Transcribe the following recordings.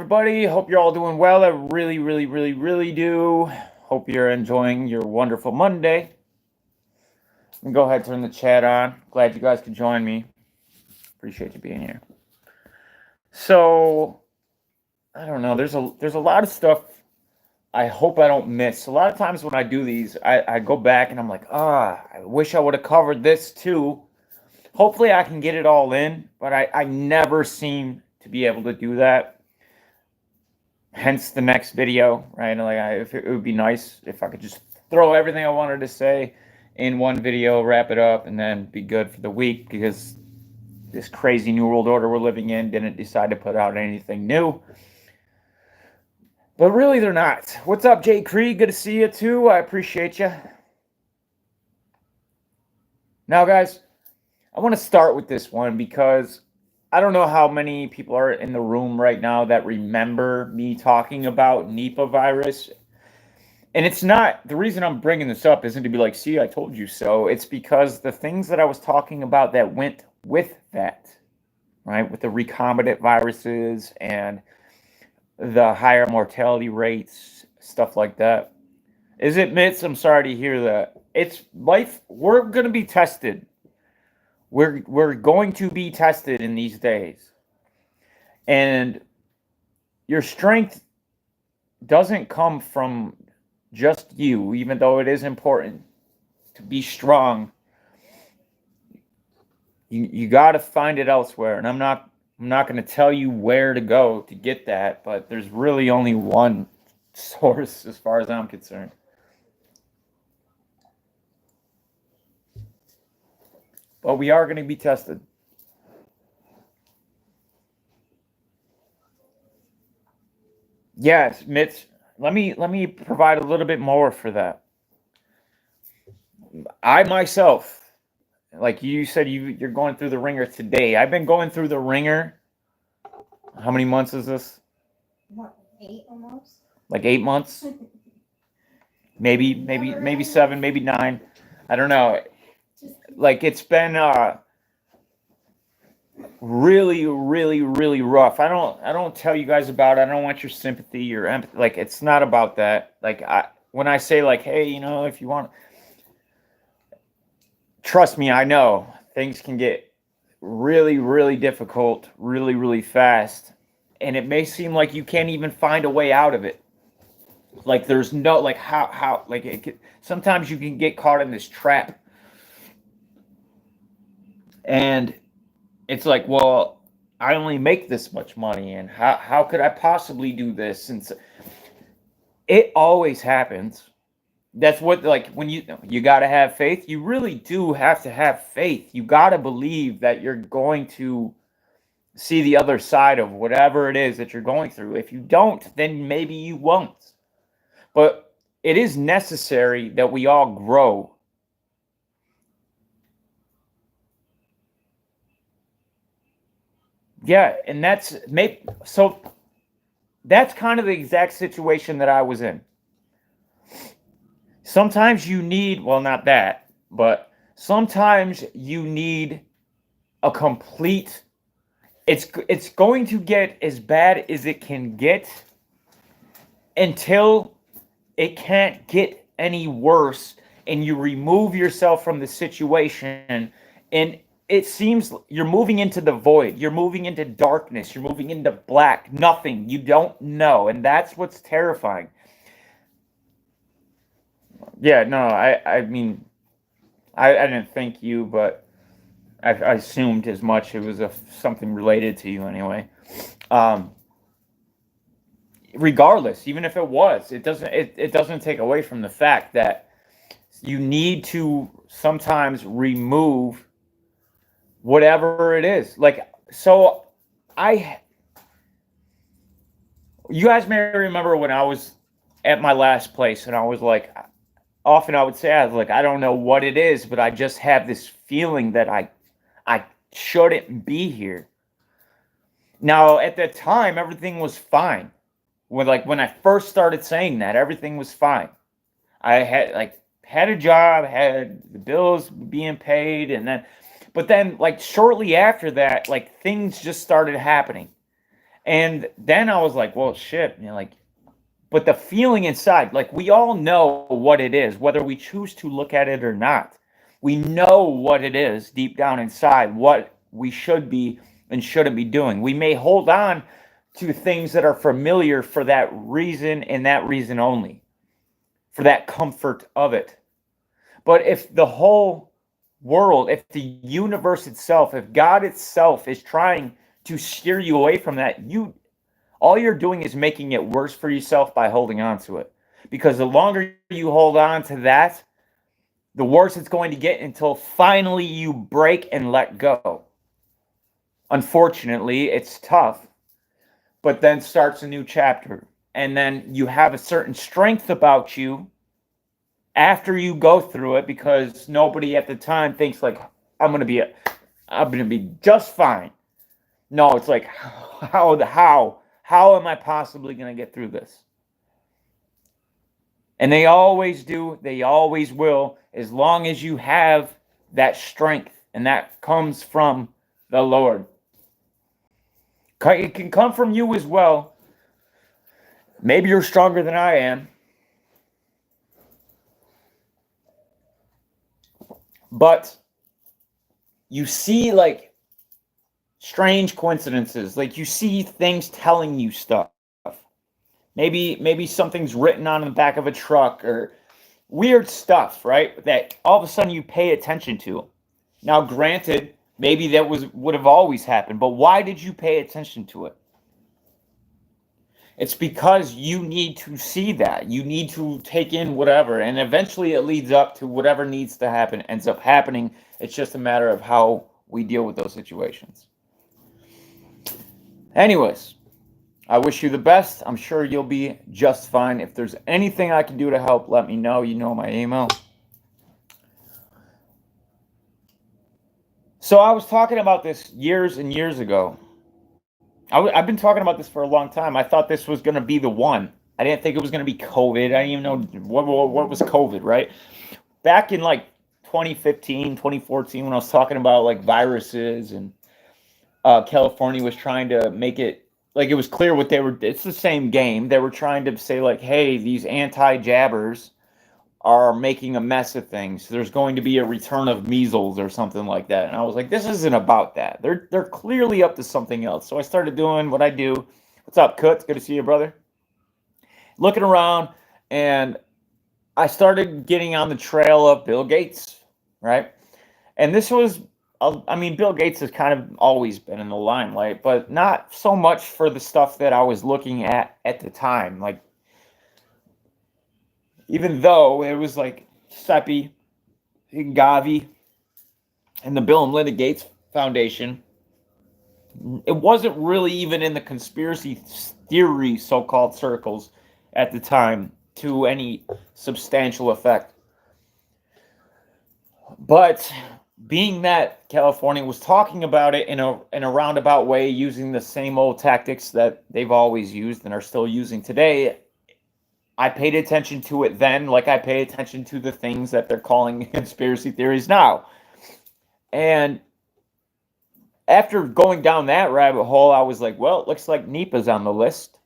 everybody? Hope you're all doing well. I really, really, really, really do. Hope you're enjoying your wonderful Monday. Go ahead, turn the chat on. Glad you guys could join me. Appreciate you being here. So, I don't know. There's a lot of stuff I hope I don't miss. A lot of times when I do these, I go back and I'm like, I wish I would have covered this too. Hopefully I can get it all in, but I never seem to be able to do that. Hence the next video, right? If it would be nice if I could just throw everything I wanted to say in one video, wrap it up, and then be good for the week, because this crazy new world order we're living in didn't decide to put out anything new. But really, they're not. What's up, Jay Creed? Good to see you too. I appreciate you. Now, guys, I want to start with this one because I don't know how many people are in the room right now that remember me talking about Nipah virus. And it's not, the reason I'm bringing this up isn't to be like, see, I told you so. It's because the things that I was talking about that went with that, right, with the recombinant viruses and the higher mortality rates, stuff like that, is it, Mitz? I'm sorry to hear that. It's life. We're going to be tested. We're going to be tested in these days. And your strength doesn't come from just you, even though it is important to be strong. You got to find it elsewhere. And I'm not going to tell you where to go to get that, but there's really only one source as far as I'm concerned. But we are going to be tested. Yes, Mitch, let me provide a little bit more for that. I myself, like you said, you're going through the ringer today. I've been going through the ringer. How many months is this? What, 8 almost? Like 8 months? Maybe 7, maybe 9. I don't know. Like, it's been really, really, really rough. I don't tell you guys about it. I don't want your sympathy or empathy. Like, it's not about that. Like, when I say, like, hey, if you want, trust me, I know things can get really, really difficult, really, really fast, and it may seem like you can't even find a way out of it. Like, there's no, like, how like, sometimes you can get caught in this trap, and it's like, well, I only make this much money, and how could I possibly do this? And so, it always happens. That's what, like, when you got to have faith. You really do have to have faith. You got to believe that you're going to see the other side of whatever it is that you're going through. If you don't, then maybe you won't. But it is necessary that we all grow. Yeah, and that's kind of the exact situation that I was in. Sometimes you need, well, not that, but sometimes you need a complete, it's going to get as bad as it can get until it can't get any worse, and you remove yourself from the situation, and it seems you're moving into the void. You're moving into darkness. You're moving into black. Nothing. You don't know. And that's what's terrifying. Yeah, no, I mean, I didn't think you, but I assumed as much. It was something related to you anyway. Regardless, even if it was, it doesn't take away from the fact that you need to sometimes remove whatever it is. Like, so you guys may remember when I was at my last place, and I was like, often I would say, I was like, I don't know what it is, but I just have this feeling that I shouldn't be here. Now, at that time, everything was fine. When I first started saying that, everything was fine. I had a job, had the bills being paid, but then, like, shortly after that, like, things just started happening. And then I was like, well, shit, like, but the feeling inside, like we all know what it is, whether we choose to look at it or not. We know what it is deep down inside, what we should be and shouldn't be doing. We may hold on to things that are familiar for that reason and that reason only, for that comfort of it. But if the whole world, if the universe itself, if God itself is trying to steer you away from that, all you're doing is making it worse for yourself by holding on to it. Because the longer you hold on to that, the worse it's going to get until finally you break and let go. Unfortunately, it's tough, but then starts a new chapter. And then you have a certain strength about you after you go through it, because nobody at the time thinks like, I'm going to be just fine. No, it's like, how am I possibly going to get through this? And they always do, they always will, as long as you have that strength, and that comes from the Lord. It can come from you as well. Maybe you're stronger than I am. But you see like strange coincidences. Like you see things telling you stuff. Maybe something's written on the back of a truck or weird stuff, right? That all of a sudden you pay attention to. Now, granted, maybe that would have always happened, but why did you pay attention to it? It's because you need to see that. You need to take in whatever, and eventually it leads up to whatever needs to happen, ends up happening. It's just a matter of how we deal with those situations. Anyways, I wish you the best. I'm sure you'll be just fine. If there's anything I can do to help, let me know. You know my email. So I was talking about this years and years ago. I've been talking about this for a long time. I thought this was going to be the one. I didn't think it was going to be COVID. I didn't even know what was COVID, right? Back in like 2015, 2014, when I was talking about like viruses and California was trying to make it like it was clear what they were. It's the same game. They were trying to say like, hey, these anti-jabbers are making a mess of things. There's going to be a return of measles or something like that. And I was like, this isn't about that. They're clearly up to something else. So I started doing what I do. What's up, Kutz? Good to see you, brother. Looking around, and I started getting on the trail of Bill Gates, right? And this was, I mean, Bill Gates has kind of always been in the limelight, but not so much for the stuff that I was looking at the time. Like, even though it was like CEPI, Gavi, and the Bill and Melinda Gates Foundation, it wasn't really even in the conspiracy theory so-called circles at the time to any substantial effect. But being that California was talking about it in a roundabout way, using the same old tactics that they've always used and are still using today, I paid attention to it then, like I pay attention to the things that they're calling conspiracy theories now. And after going down that rabbit hole, I was like, well, it looks like Nipah's on the list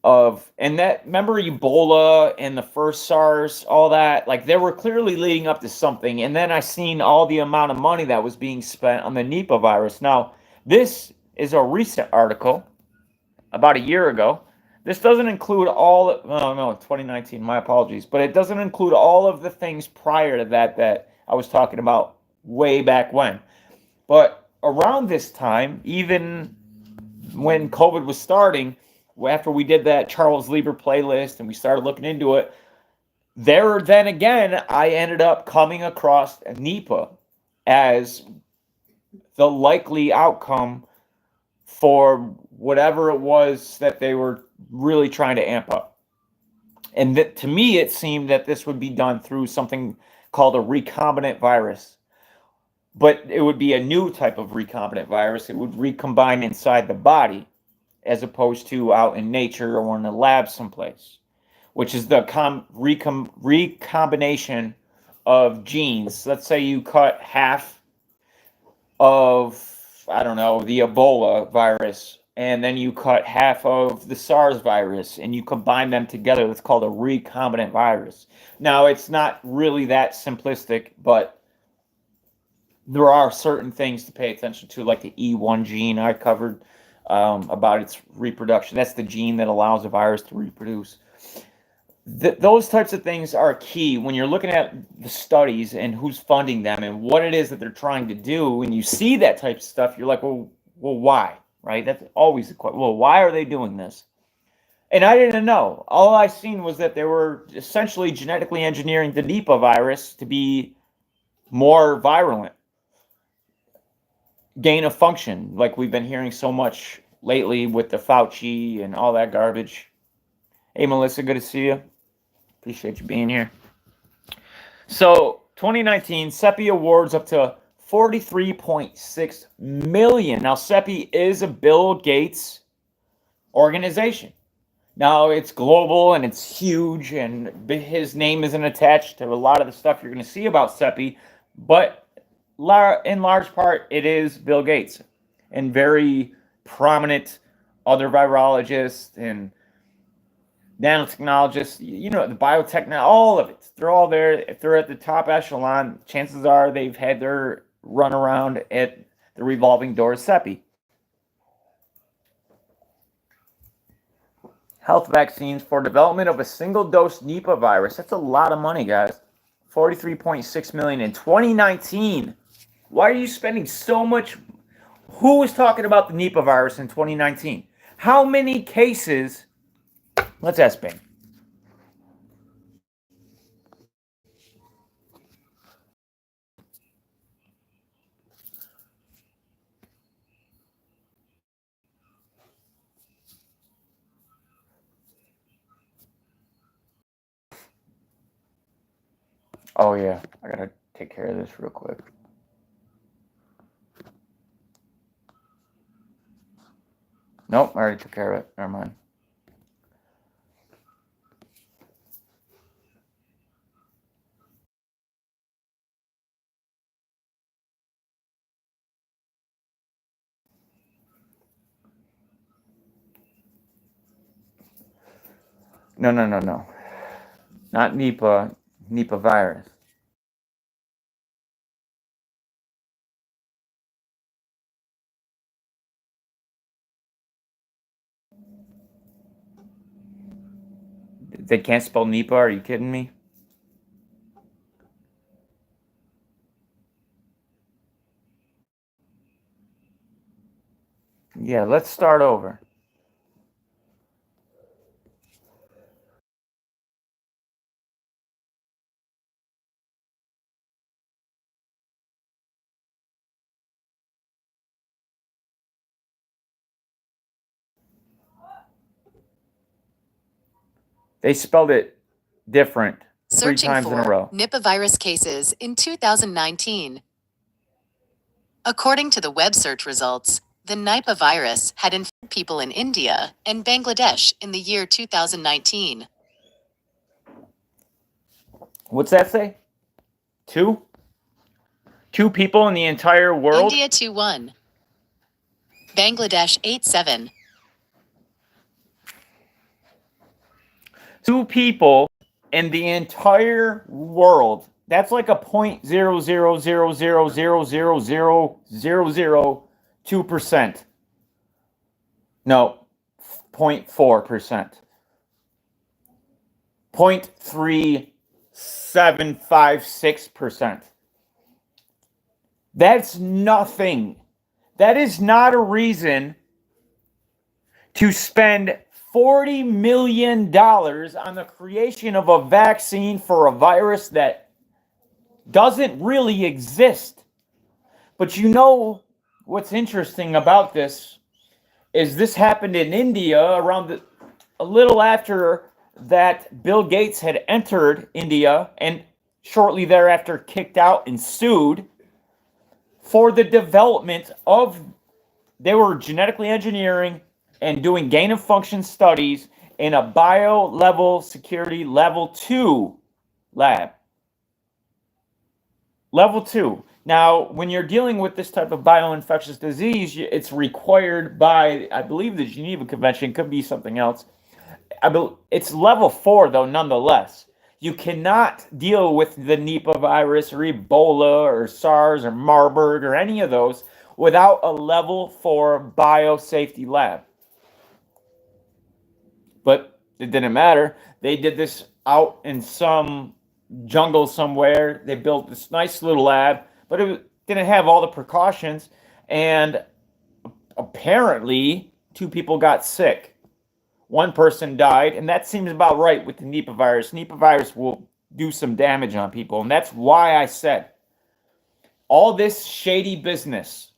of, and that, remember Ebola and the first SARS, all that, like they were clearly leading up to something. And then I seen all the amount of money that was being spent on the Nipah virus. Now, this is a recent article about a year ago. This doesn't include all, 2019, my apologies, but it doesn't include all of the things prior to that I was talking about way back when. But around this time, even when COVID was starting, after we did that Charles Lieber playlist and we started looking into it, then again, I ended up coming across Nipah as the likely outcome for whatever it was that they were really trying to amp up. And that, to me, it seemed that this would be done through something called a recombinant virus. But it would be a new type of recombinant virus. It would recombine inside the body as opposed to out in nature or in a lab someplace, which is the recombination of genes. Let's say you cut half of, I don't know, the Ebola virus and then you cut half of the SARS virus and you combine them together. That's called a recombinant virus. Now, it's not really that simplistic, but there are certain things to pay attention to, like the E1 gene I covered about its reproduction. That's the gene that allows a virus to reproduce. Those types of things are key when you're looking at the studies and who's funding them and what it is that they're trying to do. And you see that type of stuff, you're like, well, why? Right? That's always the question. Well, why are they doing this? And I didn't know. All I seen was that they were essentially genetically engineering the Nipah virus to be more virulent. Gain of function, like we've been hearing so much lately with the Fauci and all that garbage. Hey, Melissa, good to see you. Appreciate you being here. So, 2019, CEPI awards up to $43.6 million. Now, CEPI is a Bill Gates organization. Now, it's global and it's huge, and his name isn't attached to a lot of the stuff you're going to see about CEPI, but in large part, it is Bill Gates and very prominent other virologists and nanotechnologists, you know, the biotech, all of it. They're all there. If they're at the top echelon, chances are they've had their run around at the revolving door of CEPI. Health vaccines for development of a single-dose Nipah virus. That's a lot of money, guys. $43.6 million in 2019. Why are you spending so much? Who was talking about the Nipah virus in 2019? How many cases? Let's ask Bing. Oh, yeah. I got to take care of this real quick. Nope, I already took care of it. Never mind. No. Not Nipah virus. They can't spell Nipah? Are you kidding me? Yeah, let's start over. They spelled it different three times in a row. Nipah virus cases in 2019. According to the web search results, the Nipah virus had infected people in India and Bangladesh in the year 2019. What's that say? Two people in the entire world? India 2-1. Bangladesh 8-7. 2 people in the entire world. That's like a 0.000000002%. No, 0.4%. 0.3756%. That's nothing. That is not a reason to spend $40 million on the creation of a vaccine for a virus that doesn't really exist. But you know what's interesting about this is this happened in India around a little after that Bill Gates had entered India and shortly thereafter kicked out and sued for the development of, they were genetically engineering and doing gain of function studies in a bio-level security level 2 lab. Level 2. Now, when you're dealing with this type of bioinfectious disease, it's required by, I believe, the Geneva Convention, could be something else. It's level 4, though, nonetheless. You cannot deal with the Nipah virus or Ebola or SARS or Marburg or any of those without a level 4 biosafety lab. But it didn't matter. They did this out in some jungle somewhere. They built this nice little lab, but it didn't have all the precautions. And apparently, 2 people got sick. 1 person died, and that seems about right with the Nipah virus. Nipah virus will do some damage on people, and that's why I said all this shady business,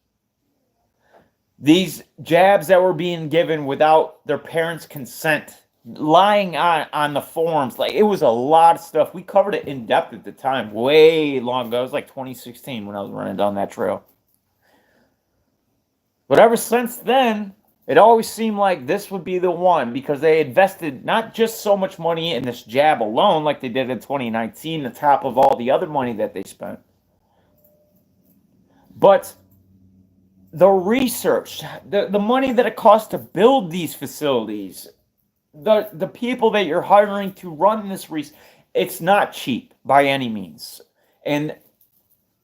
these jabs that were being given without their parents' consent, lying on the forums, like it was a lot of stuff. We covered it in depth at the time, way long ago. It was like 2016 when I was running down that trail. But ever since then, it always seemed like this would be the one because they invested not just so much money in this jab alone like they did in 2019, on top of all the other money that they spent, but the research, the money that it costs to build these facilities, the people that you're hiring to run this research, it's not cheap by any means. And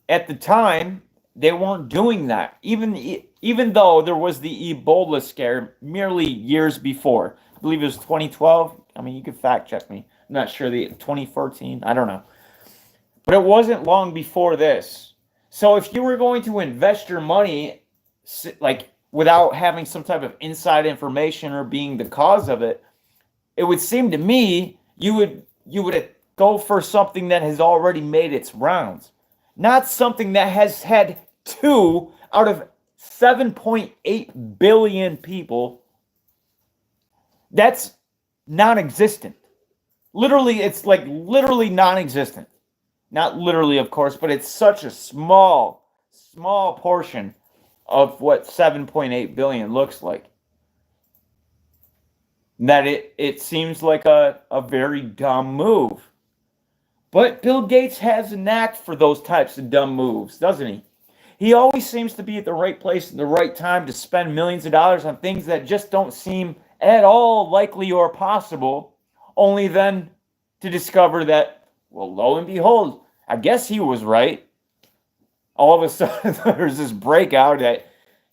at the time, they weren't doing that. Even though there was the Ebola scare merely years before. I believe it was 2012. I mean, you could fact check me. I'm not sure. The 2014. I don't know. But it wasn't long before this. So if you were going to invest your money, like without having some type of inside information or being the cause of it, it would seem to me you would go for something that has already made its rounds, not something that has had 2 out of 7.8 billion people. That's non-existent. Literally, it's like literally non-existent. Not literally, of course, but it's such a small portion of what 7.8 billion looks like that it seems like a very dumb move. But Bill Gates has a knack for those types of dumb moves, doesn't he? He always seems to be at the right place at the right time to spend millions of dollars on things that just don't seem at all likely or possible, only then to discover that, well, lo and behold, I guess he was right. All of a sudden, there's this breakout that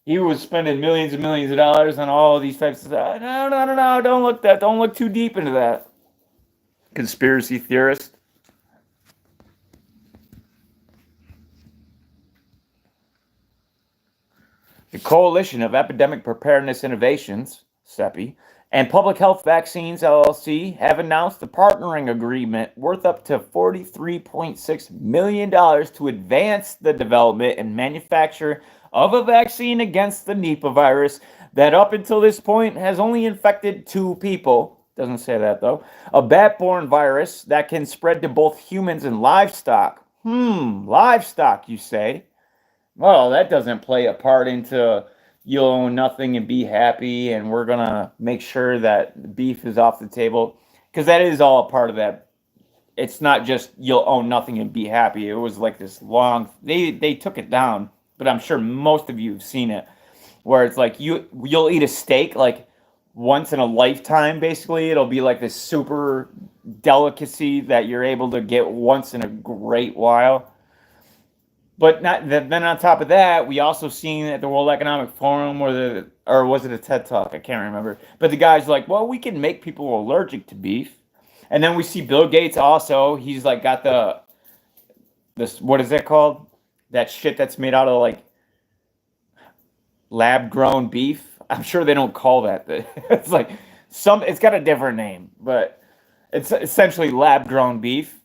he was spending millions and millions of dollars on all of these types of stuff. No, don't look too deep into that. Conspiracy theorist. The Coalition of Epidemic Preparedness Innovations, CEPI, and Public Health Vaccines, LLC, have announced a partnering agreement worth up to $43.6 million to advance the development and manufacture of a vaccine against the Nipah virus that up until this point has only infected 2 people. Doesn't say that, though. A bat-borne virus that can spread to both humans and livestock. Livestock, you say? Well, that doesn't play a part into you'll own nothing and be happy, and we're going to make sure that beef is off the table. Because that is all a part of that. It's not just you'll own nothing and be happy. It was like this long... They took it down, but I'm sure most of you have seen it, where it's like you'll eat a steak like once in a lifetime, basically. It'll be like this super delicacy that you're able to get once in a great while. But then on top of that, we also seen at the World Economic Forum, or was it a TED Talk? I can't remember. But the guy's like, well, we can make people allergic to beef. And then we see Bill Gates also. He's like got this, what is that called? That shit that's made out of like lab grown beef. I'm sure they don't call that. It's like it's got a different name, but it's essentially lab grown beef.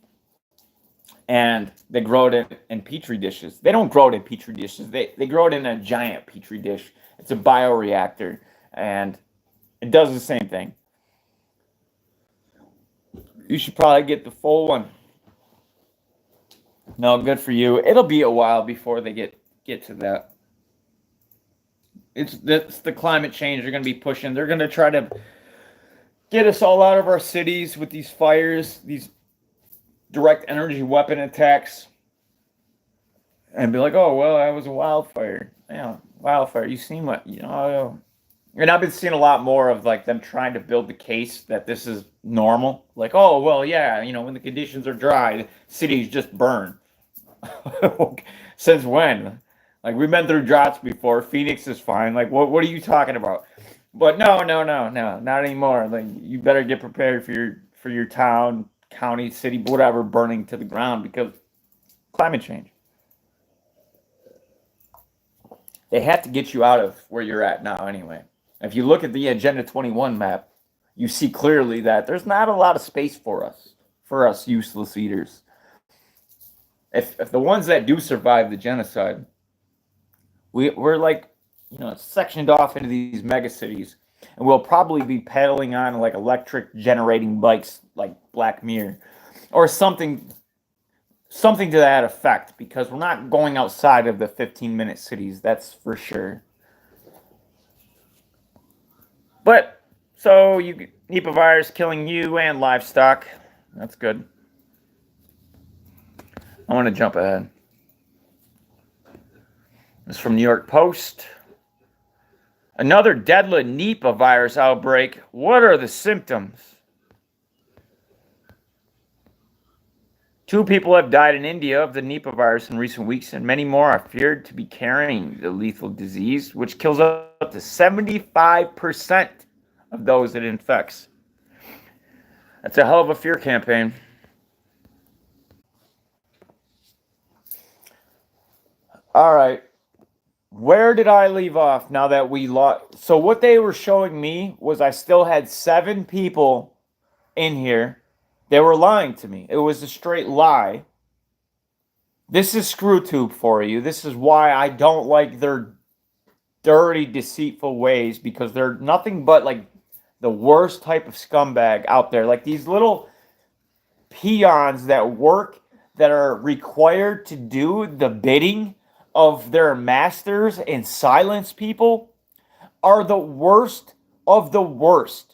And they grow it in petri dishes. They don't grow it in petri dishes. They grow it in a giant petri dish. It's a bioreactor, and it does the same thing. You should probably get the full one. No, good for you. It'll be a while before they get to that. It's the climate change they're going to be pushing. They're going to try to get us all out of our cities with these fires, these direct energy weapon attacks. and be like, oh, well, that was a wildfire. Yeah, wildfire. You seen what, and I've been seeing a lot more of like them trying to build the case that this is normal. Like, oh, well, yeah, when the conditions are dry, cities just burn. Since when? Like, we've been through droughts before. Phoenix is fine. Like, what are you talking about? But no, not anymore. Like, you better get prepared for your town, county, city, whatever, burning to the ground because climate change. They have to get you out of where you're at now anyway. If you look at the Agenda 21 map, you see clearly that there's not a lot of space for us useless eaters. If the ones that do survive the genocide, we're like, sectioned off into these mega cities, and we'll probably be pedaling on like electric generating bikes like Black Mirror or something to that effect, because we're not going outside of the 15-minute cities, that's for sure. But so Nipah virus killing you and livestock, that's good. I want to jump ahead. This is from New York Post. Another deadly Nipah virus outbreak. What are the symptoms? 2 people have died in India of the Nipah virus in recent weeks, and many more are feared to be carrying the lethal disease, which kills up to 75% of those it infects. That's a hell of a fear campaign. All right. Where did I leave off now that we lost? So what they were showing me was I still had 7 people in here. They were lying to me. It was a straight lie. This is ScrewTube for you. This is why I don't like their dirty, deceitful ways, because they're nothing but like the worst type of scumbag out there. Like these little peons that work, that are required to do the bidding of their masters and silence people, are the worst of the worst.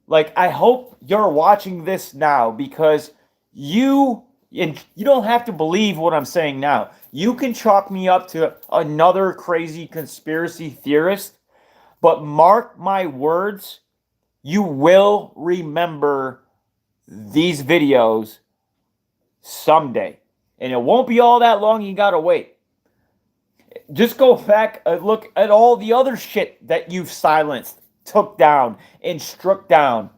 Like, I hope you're watching this now, because you don't have to believe what I'm saying now. You can chalk me up to another crazy conspiracy theorist, but mark my words, you will remember these videos someday. And it won't be all that long, you gotta wait. Just go back and look at all the other shit that you've silenced, took down, and struck down.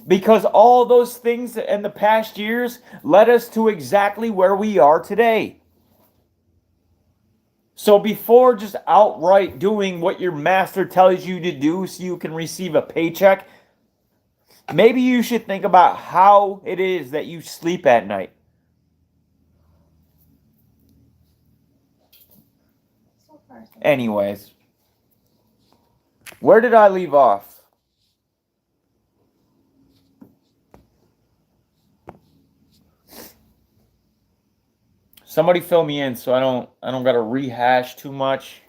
Because all those things in the past years led us to exactly where we are today. So before just outright doing what your master tells you to do so you can receive a paycheck, maybe you should think about how it is that you sleep at night. Anyways, where did I leave off? Somebody fill me in so I don't gotta rehash too much,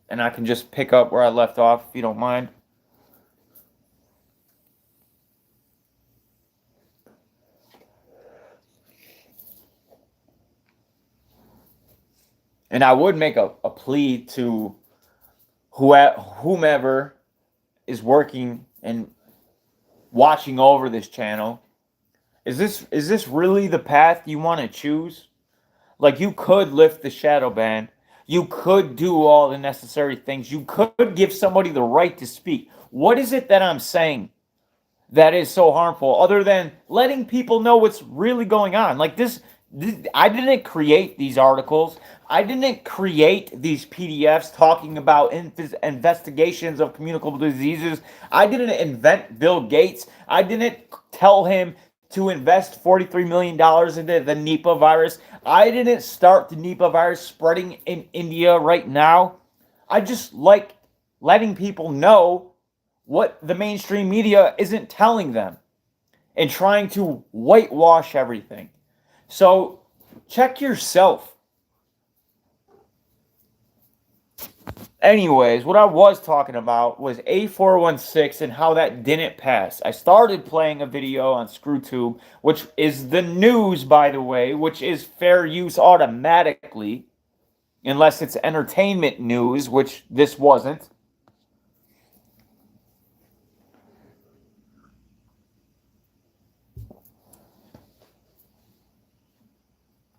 and I can just pick up where I left off if you don't mind. And I would make a plea to whomever is working and watching over this channel. Is this really the path you want to choose? Like, you could lift the shadow ban. You could do all the necessary things. You could give somebody the right to speak. What is it that I'm saying that is so harmful, other than letting people know what's really going on? Like this I didn't create these articles. I didn't create these PDFs talking about investigations of communicable diseases. I didn't invent Bill Gates. I didn't tell him to invest $43 million into the Nipah virus. I didn't start the Nipah virus spreading in India right now. I just like letting people know what the mainstream media isn't telling them and trying to whitewash everything. So check yourself. Anyways, what I was talking about was A416 and how that didn't pass. I started playing a video on ScrewTube, which is the news, by the way, which is fair use automatically. unless it's entertainment news, which this wasn't.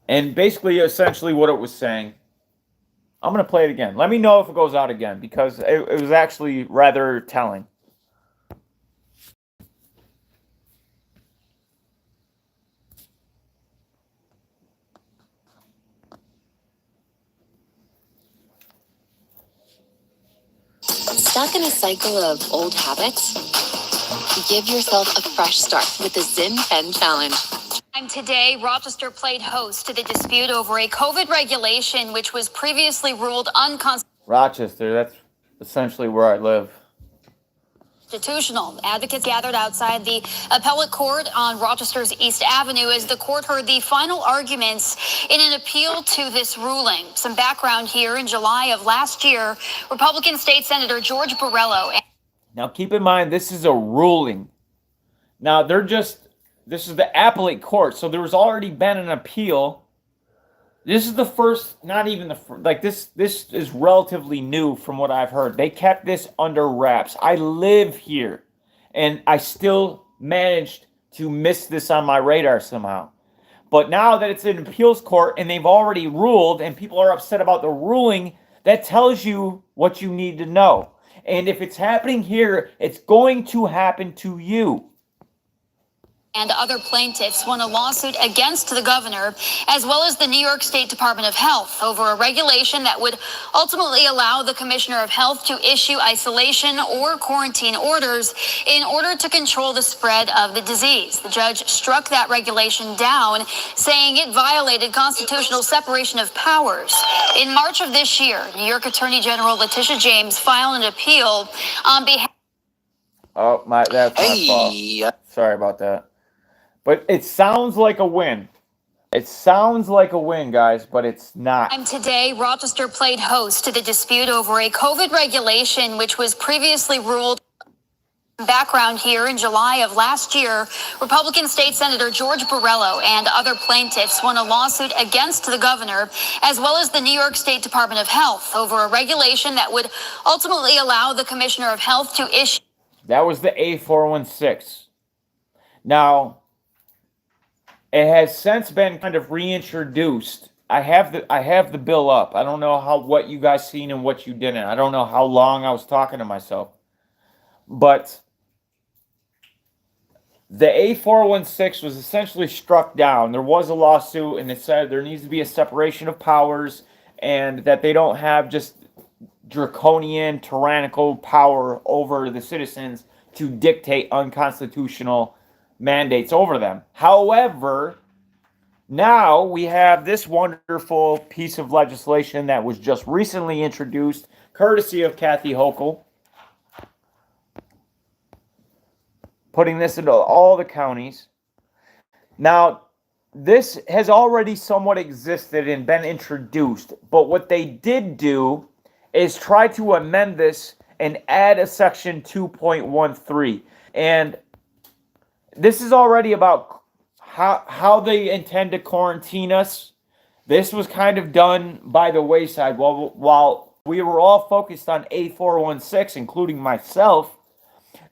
And basically, essentially what it was saying, I'm going to play it again. Let me know if it goes out again, because it was actually rather telling. Stuck in a cycle of old habits? Give yourself a fresh start with the Zyn 10 Challenge. Today, Rochester played host to the dispute over a COVID regulation which was previously ruled unconstitutional. Rochester, that's essentially where I live. Advocates gathered outside the appellate court on Rochester's East Avenue as the court heard the final arguments in an appeal to this ruling. Some background here: in July of last year, Republican State Senator George Borrello. Now keep in mind, this is a ruling. Now this is the appellate court, so there was already been an appeal. This is the first, not even the first, like this is relatively new from what I've heard. They kept this under wraps. I live here, and I still managed to miss this on my radar somehow. But now that it's an appeals court and they've already ruled and people are upset about the ruling, that tells you what you need to know. And if it's happening here, it's going to happen to you. And other plaintiffs won a lawsuit against the governor, as well as the New York State Department of Health, over a regulation that would ultimately allow the Commissioner of Health to issue isolation or quarantine orders in order to control the spread of the disease. The judge struck that regulation down, saying it violated constitutional separation of powers. In March of this year, New York Attorney General Letitia James filed an appeal on behalf... Oh, that's my fault. Sorry about that. But it sounds like a win. It sounds like a win, guys, but it's not. Today, Rochester played host to the dispute over a COVID regulation which was previously ruled. Background here: in July of last year, Republican State Senator George Borrello and other plaintiffs won a lawsuit against the governor, as well as the New York State Department of Health, over a regulation that would ultimately allow the Commissioner of Health to issue... That was the A416. Now, it has since been kind of reintroduced. I have the bill up. I don't know what you guys seen and what you didn't. I don't know how long I was talking to myself. But the A416 was essentially struck down. There was a lawsuit, and it said there needs to be a separation of powers, and that they don't have just draconian, tyrannical power over the citizens to dictate unconstitutional mandates over them. However, now we have this wonderful piece of legislation that was just recently introduced, courtesy of Kathy Hochul, putting this into all the counties. Now, this has already somewhat existed and been introduced, but what they did do is try to amend this and add a section 2.13. And this is already about how they intend to quarantine us. This was kind of done by the wayside. While we were all focused on A416, including myself,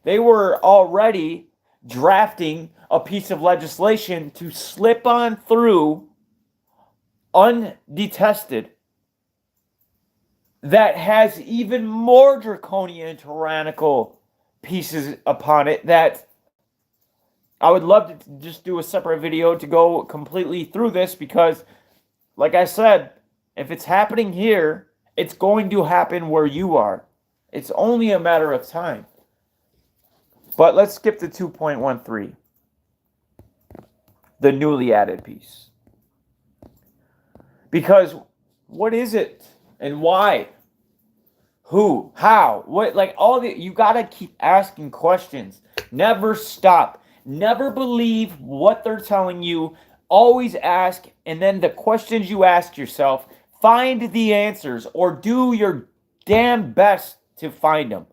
they were already drafting a piece of legislation to slip on through undetested that has even more draconian, tyrannical pieces upon it that I would love to just do a separate video to go completely through this, because, like I said, if it's happening here, it's going to happen where you are. It's only a matter of time. But let's skip to 2.13, the newly added piece. Because what is it and why? Who? How? What? Like, you got to keep asking questions. Never stop. Never believe what they're telling you. Always ask, and then the questions you ask yourself, find the answers, or do your damn best to find them.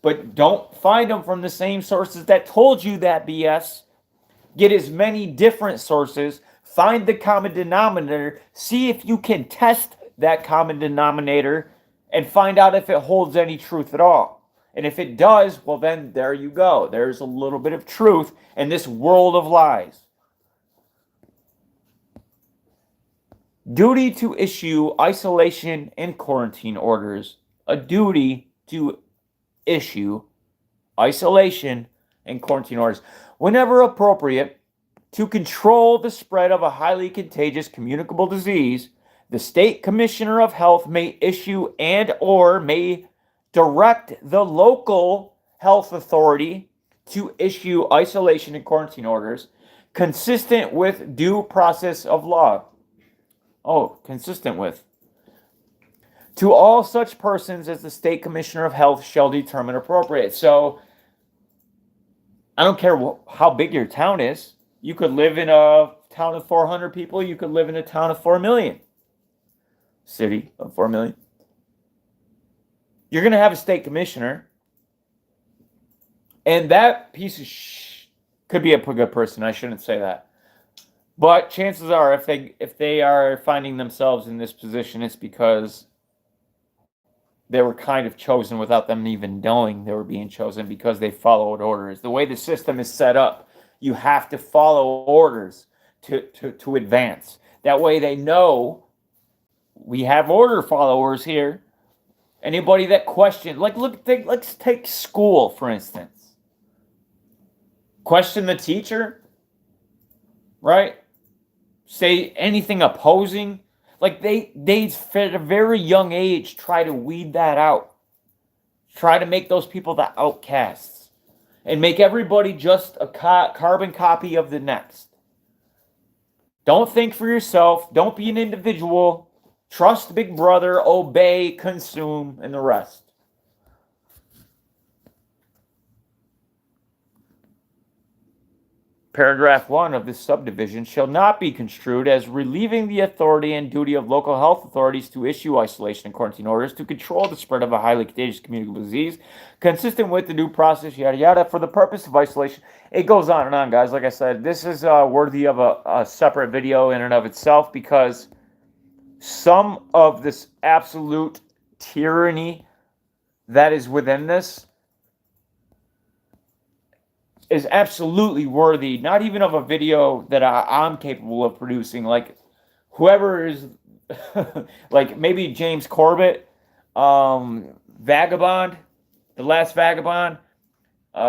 But don't find them from the same sources that told you that BS. Get as many different sources. Find the common denominator. See if you can test that common denominator and find out if it holds any truth at all. And if it does, well, then there you go. There's a little bit of truth in this world of lies. Duty to issue isolation and quarantine orders. A duty to issue isolation and quarantine orders whenever appropriate to control the spread of a highly contagious communicable disease. The state commissioner of health may issue and or may direct the local health authority to issue isolation and quarantine orders consistent with due process of law. Oh, consistent with. To all such persons as the state commissioner of health shall determine appropriate. So, I don't care how big your town is. You could live in a town of 400 people. You could live in a town of 4 million. City of 4 million. You're going to have a state commissioner. And that piece of could be a good person. I shouldn't say that. But chances are, if they are finding themselves in this position, it's because they were kind of chosen without them even knowing they were being chosen because they followed orders. The way the system is set up, you have to follow orders to advance. That way they know we have order followers here. Anybody that questions, let's take school, for instance. Question the teacher, right? Say anything opposing. Like they at a very young age try to weed that out. Try to make those people the outcasts. And make everybody just a carbon copy of the next. Don't think for yourself. Don't be an individual. Trust Big Brother, obey, consume, and the rest. Paragraph 1 of this subdivision shall not be construed as relieving the authority and duty of local health authorities to issue isolation and quarantine orders to control the spread of a highly contagious communicable disease, consistent with the due process, yada yada, for the purpose of isolation. It goes on and on, guys. Like I said, this is worthy of a separate video in and of itself because some of this absolute tyranny that is within this is absolutely worthy, not even of a video that I'm capable of producing. Like, whoever is, like maybe James Corbett, Vagabond, The Last Vagabond, who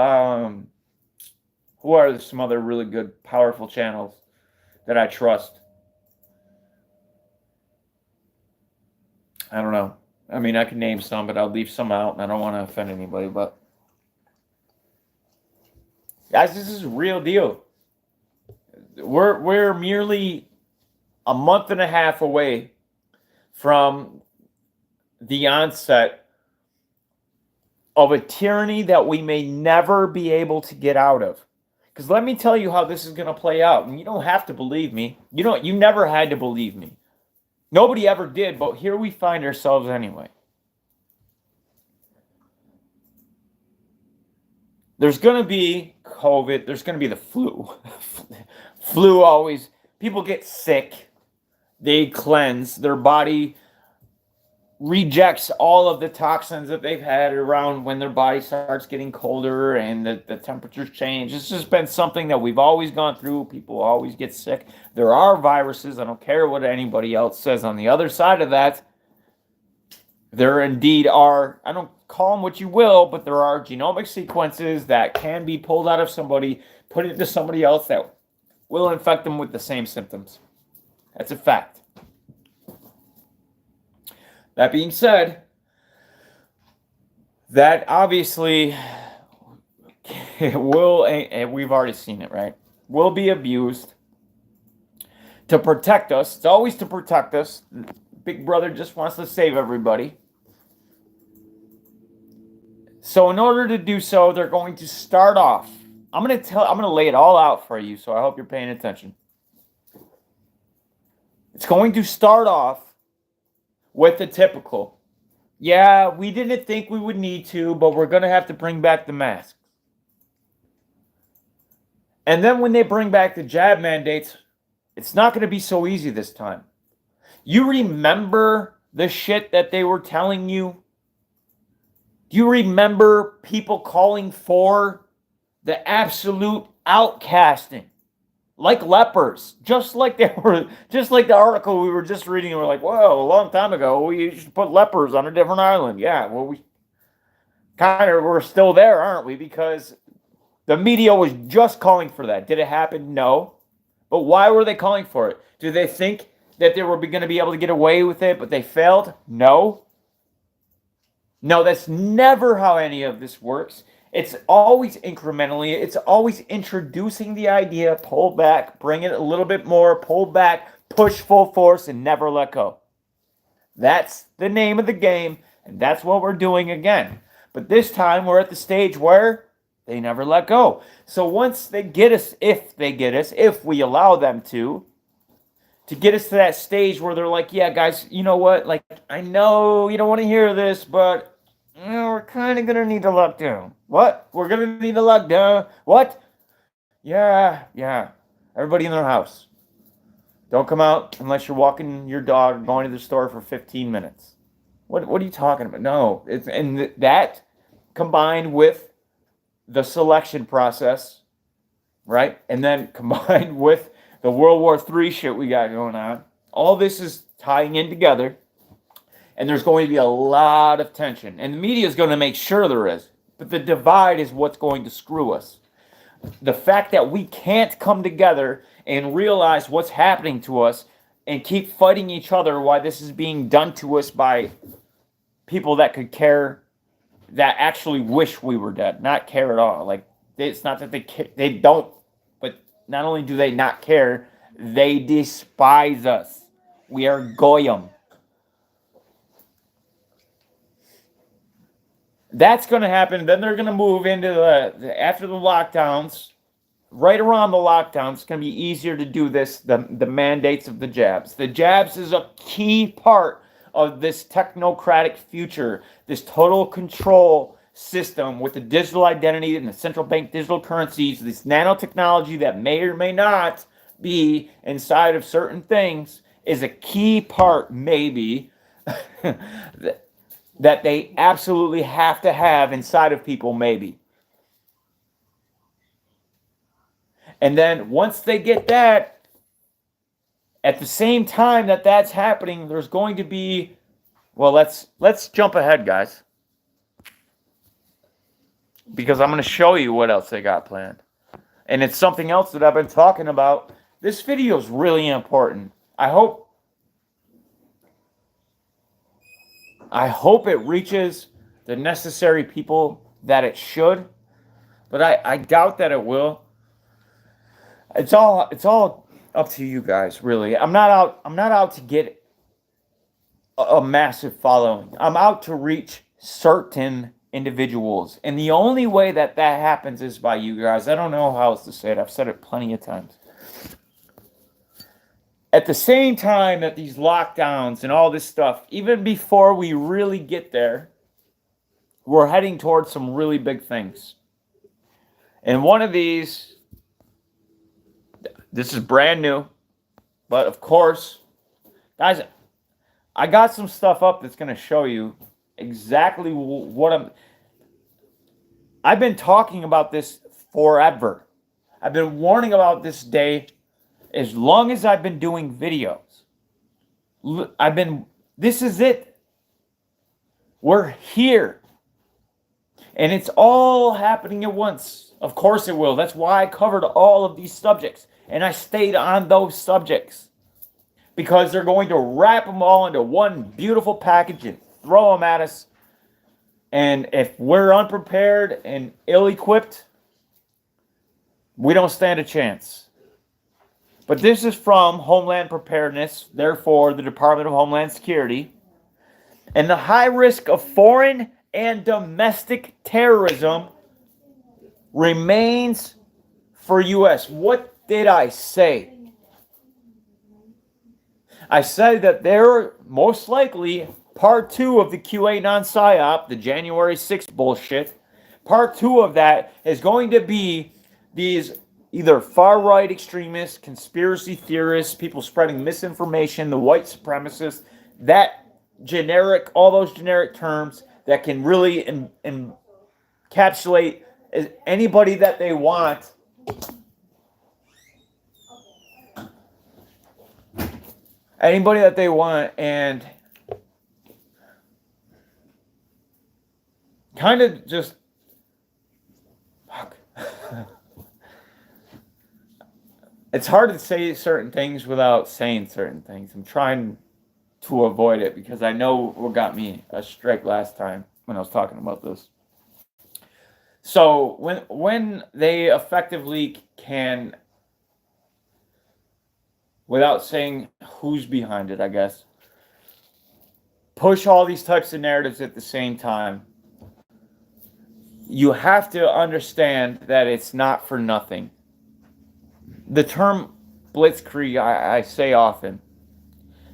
are some other really good, powerful channels that I trust? I don't know. I mean, I can name some, but I'll leave some out, and I don't want to offend anybody, but guys, this is a real deal. We're merely a month and a half away from the onset of a tyranny that we may never be able to get out of. Because let me tell you how this is going to play out. And you don't have to believe me. You never had to believe me. Nobody ever did, but here we find ourselves anyway. There's going to be COVID. There's going to be the flu. Flu always, people get sick. They cleanse. Their body rejects all of the toxins that they've had around when their body starts getting colder and the temperatures change. It's just been something that we've always gone through. People always get sick. There are viruses. I don't care what anybody else says on the other side of that. There indeed are, I don't call them what you will, but there are genomic sequences that can be pulled out of somebody, put it into somebody else that will infect them with the same symptoms. That's a fact. That being said, that obviously will, and we've already seen it, right? Will be abused to protect us. It's always to protect us. Big Brother just wants to save everybody. So in order to do so, they're going to start off. I'm going to lay it all out for you, so I hope you're paying attention. It's going to start off with the typical. Yeah, we didn't think we would need to, but we're going to have to bring back the masks. And then when they bring back the jab mandates, it's not going to be so easy this time. You remember the shit that they were telling you? Do you remember people calling for the absolute outcasting? Like lepers, just like the article we were just reading. We're like, whoa, a long time ago, we should put lepers on a different island. Yeah, well, we're still there, aren't we? Because the media was just calling for that. Did it happen? No. But why were they calling for it? Do they think that they were going to be able to get away with it, but they failed? No. No, that's never how any of this works. It's always incrementally. It's always introducing the idea, pull back, bring it a little bit more, pull back, push full force, and never let go. That's the name of the game, and that's what we're doing again. But this time, we're at the stage where they never let go. So once they get us, if we allow them to get us to that stage where they're like, yeah, guys, you know what? Like, I know you don't want to hear this, but we're kind of going to need to lock down. What? We're going to need to lock down. What? Yeah. Everybody in their house. Don't come out unless you're walking your dog, going to the store for 15 minutes. What are you talking about? No. That combined with the selection process, right? And then combined with the World War III shit we got going on. All this is tying in together. And there's going to be a lot of tension. And the media is going to make sure there is. But the divide is what's going to screw us. The fact that we can't come together and realize what's happening to us and keep fighting each other while this is being done to us by people that could care, that actually wish we were dead, not care at all. Like, it's not that they don't, but not only do they not care, they despise us. We are goyim. That's going to happen. Then they're going to move into after the lockdowns. Right around the lockdowns, it's going to be easier to do this, the mandates of the jabs. The jabs is a key part of this technocratic future, this total control system with the digital identity and the central bank digital currencies, this nanotechnology that may or may not be inside of certain things is a key part, maybe, that they absolutely have to have inside of people, maybe. And then once they get that, at the same time that that's happening, there's going to be, well, let's jump ahead, guys. Because I'm going to show you what else they got planned. And it's something else that I've been talking about. This video is really important. I hope it reaches the necessary people that it should, but I doubt that it will. It's all up to you guys, really. I'm not out to get a massive following. I'm out to reach certain individuals, and the only way that happens is by you guys. I don't know how else to say it. I've said it plenty of times. At the same time that these lockdowns and all this stuff, even before we really get there, we're heading towards some really big things. And one of these, this is brand new, but of course, guys, I got some stuff up that's going to show you exactly what I've been talking about this forever. I've been warning about this day as long as I've been doing videos. This is it. We're here. And it's all happening at once. Of course it will. That's why I covered all of these subjects. And I stayed on those subjects. Because they're going to wrap them all into one beautiful package and throw them at us. And if we're unprepared and ill-equipped, we don't stand a chance. But this is from Homeland Preparedness, therefore the Department of Homeland Security. And the high risk of foreign and domestic terrorism remains for U.S. What did I say? I said that they're most likely part 2 of the QAnon PSYOP, the January 6th bullshit. Part 2 of that is going to be these either far-right extremists, conspiracy theorists, people spreading misinformation, the white supremacists, that generic, all those generic terms that can really encapsulate anybody that they want. Anybody that they want, and kind of just fuck. It's hard to say certain things without saying certain things. I'm trying to avoid it because I know what got me a strike last time when I was talking about this. So when they effectively can, without saying who's behind it, I guess, push all these types of narratives at the same time, you have to understand that it's not for nothing. The term blitzkrieg, I say often,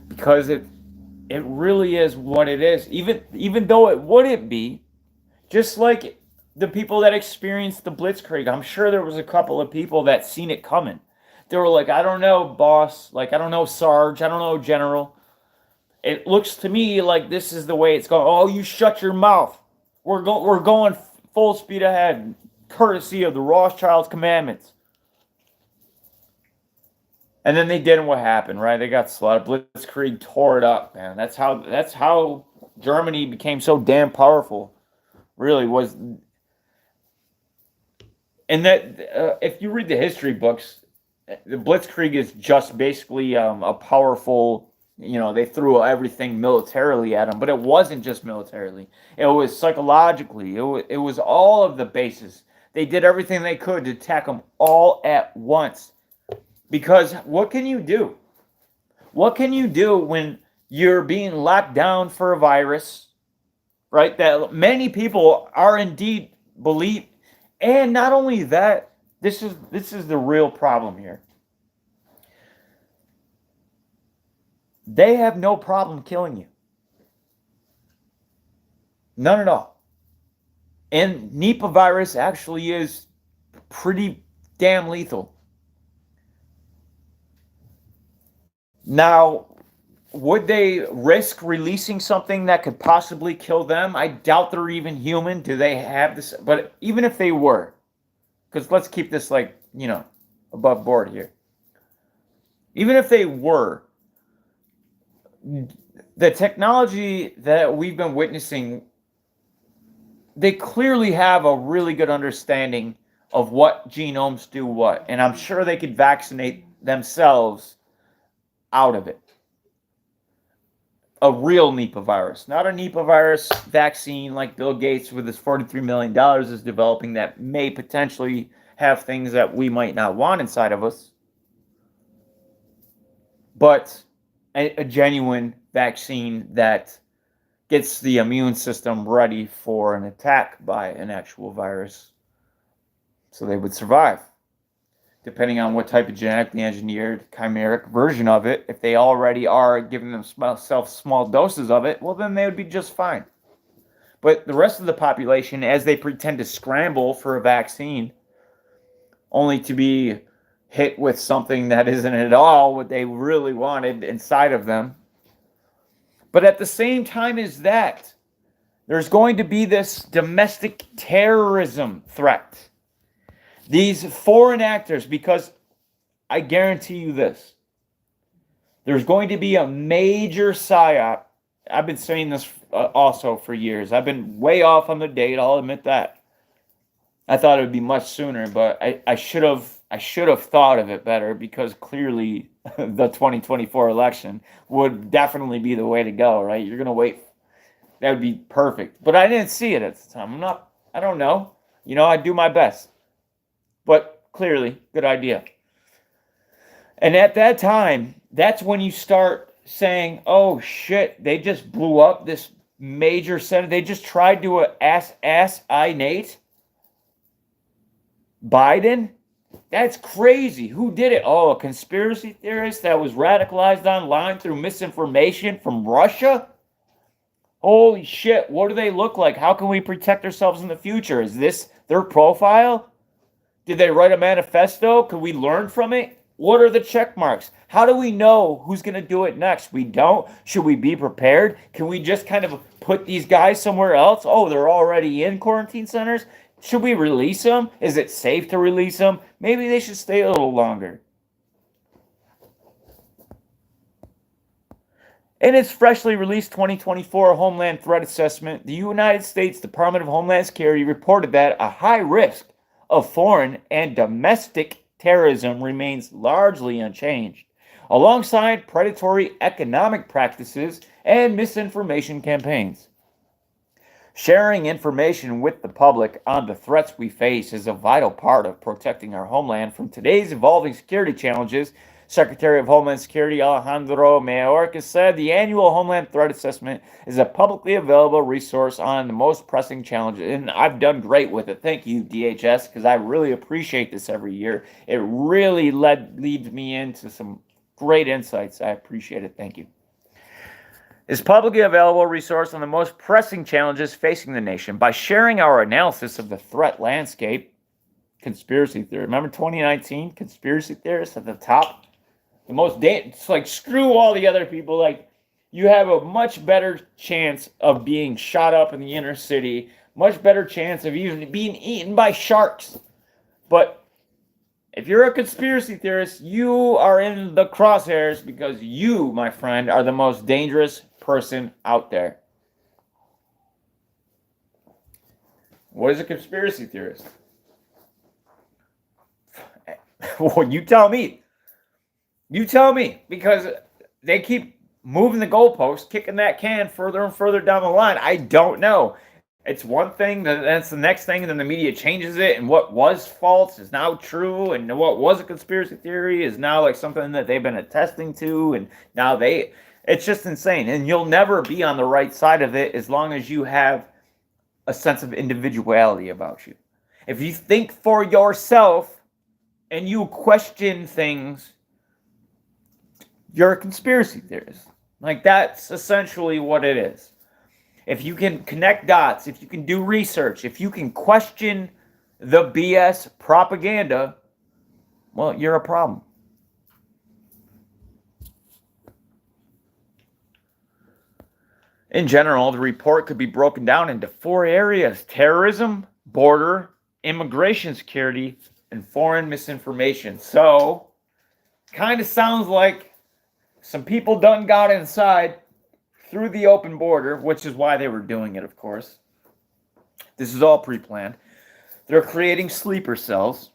because it really is what it is. Even though it wouldn't be, just like the people that experienced the blitzkrieg, I'm sure there was a couple of people that seen it coming. They were like, I don't know, boss. Like, I don't know, Sarge. I don't know, General. It looks to me like this is the way it's going. Oh, you shut your mouth. We're going full speed ahead, courtesy of the Rothschild's commandments. And then they did, and what happened, right? They got slaughtered. Blitzkrieg tore it up, man. That's how Germany became so damn powerful. Really was. And that if you read the history books, the Blitzkrieg is just basically a powerful. They threw everything militarily at them, but it wasn't just militarily. It was psychologically. It was all of the bases. They did everything they could to attack them all at once. Because what can you do? What can you do when you're being locked down for a virus, right? That many people are indeed believe. And not only that, this is the real problem here. They have no problem killing you. None at all. And Nipah virus actually is pretty damn lethal. Now, would they risk releasing something that could possibly kill them? I doubt they're even human. Do they have this? But even if they were, because let's keep this above board here. Even if they were, the technology that we've been witnessing, they clearly have a really good understanding of what genomes do what. And I'm sure they could vaccinate themselves out of it. A real Nipah virus, not a Nipah virus vaccine like Bill Gates with his $43 million is developing that may potentially have things that we might not want inside of us. But a genuine vaccine that gets the immune system ready for an attack by an actual virus. So they would survive. Depending on what type of genetically engineered chimeric version of it, if they already are giving themselves small doses of it, well, then they would be just fine. But the rest of the population, as they pretend to scramble for a vaccine, only to be hit with something that isn't at all what they really wanted inside of them. But at the same time as that, there's going to be this domestic terrorism threat. These foreign actors, because I guarantee you this, there's going to be a major psyop. I've been saying this also for years. I've been way off on the date, I'll admit that. I thought it would be much sooner, but I should have thought of it better, because clearly the 2024 election would definitely be the way to go, right? You're going to wait. That would be perfect. But I didn't see it at the time. I don't know. I do my best. But clearly, good idea. And at that time, that's when you start saying, oh shit, they just blew up this major center. They just tried to assassinate Biden? That's crazy. Who did it? Oh, a conspiracy theorist that was radicalized online through misinformation from Russia? Holy shit, what do they look like? How can we protect ourselves in the future? Is this their profile? Did they write a manifesto? Could we learn from it? What are the check marks? How do we know who's going to do it next? We don't. Should we be prepared? Can we just kind of put these guys somewhere else? Oh, they're already in quarantine centers. Should we release them? Is it safe to release them? Maybe they should stay a little longer. In its freshly released 2024 Homeland Threat Assessment, the United States Department of Homeland Security reported that a high risk of foreign and domestic terrorism remains largely unchanged, alongside predatory economic practices and misinformation campaigns. Sharing information with the public on the threats we face is a vital part of protecting our homeland from today's evolving security challenges. Secretary of Homeland Security Alejandro Mayorkas said the annual Homeland Threat Assessment is a publicly available resource on the most pressing challenges, and I've done great with it. Thank you, DHS, because I really appreciate this every year. It really leads me into some great insights. I appreciate it. Thank you. Is publicly available resource on the most pressing challenges facing the nation. By sharing our analysis of the threat landscape, conspiracy theory. Remember 2019? Conspiracy theorists at the top? The most it's like screw all the other people. Like, you have a much better chance of being shot up in the inner city, much better chance of even being eaten by sharks. But if you're a conspiracy theorist, you are in the crosshairs because you, my friend, are the most dangerous person out there. What is a conspiracy theorist? Well, you tell me. You tell me, because they keep moving the goalpost, kicking that can further and further down the line. I don't know. It's one thing, that's the next thing, and then the media changes it, and what was false is now true, and what was a conspiracy theory is now like something that they've been attesting to, and now it's just insane. And you'll never be on the right side of it as long as you have a sense of individuality about you. If you think for yourself and you question things, you're a conspiracy theorist. Like, that's essentially what it is. If you can connect dots, if you can do research, if you can question the BS propaganda, well, you're a problem. In general, the report could be broken down into 4 areas: terrorism, border, immigration security, and foreign misinformation. So, kind of sounds like some people done got inside through the open border, which is why they were doing it, of course. This is all pre-planned. They're creating sleeper cells.